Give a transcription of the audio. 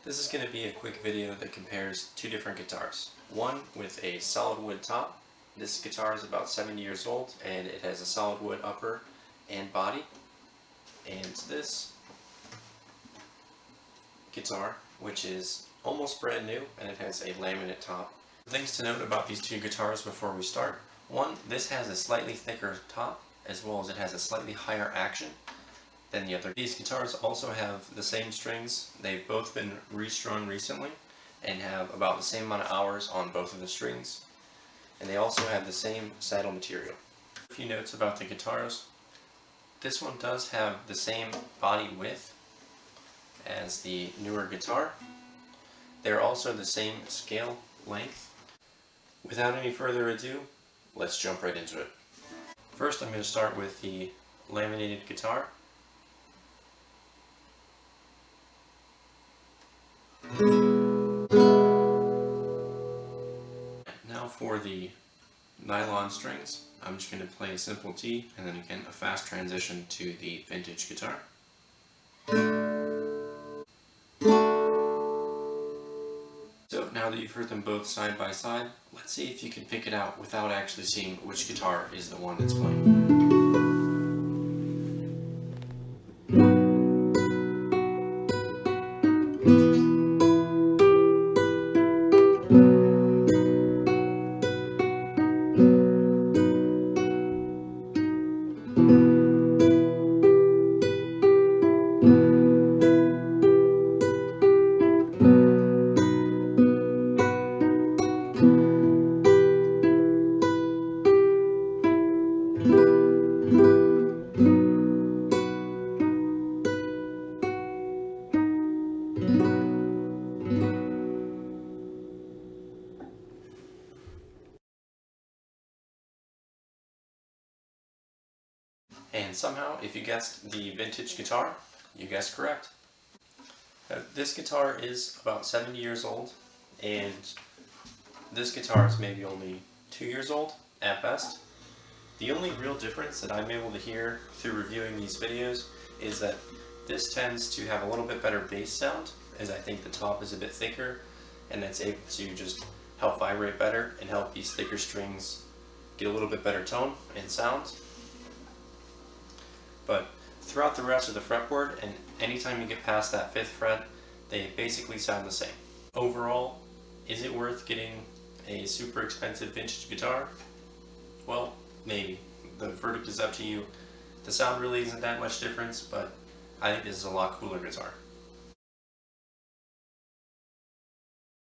This is going to be a quick video that compares two different guitars. One with a solid wood top. This guitar is about 7 years old and it has a solid wood upper and body. And this guitar, which is almost brand new, and it has a laminate top. Things to note about these two guitars before we start. One, this has a slightly thicker top, as well as it has a slightly higher action than the other. These guitars also have the same strings. They've both been restrung recently and have about the same amount of hours on both of the strings. And they also have the same saddle material. A few notes about the guitars. This one does have the same body width as the newer guitar. They're also the same scale length. Without any further ado, let's jump right into it. First, I'm going to start with the laminated guitar. Now for the nylon strings, I'm just going to play a simple T and then again a fast transition to the vintage guitar. So now that you've heard them both side by side, let's see if you can pick it out without actually seeing which guitar is the one that's playing. And somehow, if you guessed the vintage guitar, you guessed correct. This guitar is about 70 years old, and this guitar is maybe only 2 years old at best. The only real difference that I'm able to hear through reviewing these videos is that this tends to have a little bit better bass sound, as I think the top is a bit thicker, and it's able to just help vibrate better and help these thicker strings get a little bit better tone and sound. But throughout the rest of the fretboard, and anytime you get past that 5th fret, they basically sound the same. Overall, is it worth getting a super expensive vintage guitar? Well, maybe. The verdict is up to you. The sound really isn't that much difference, but I think this is a lot cooler guitar.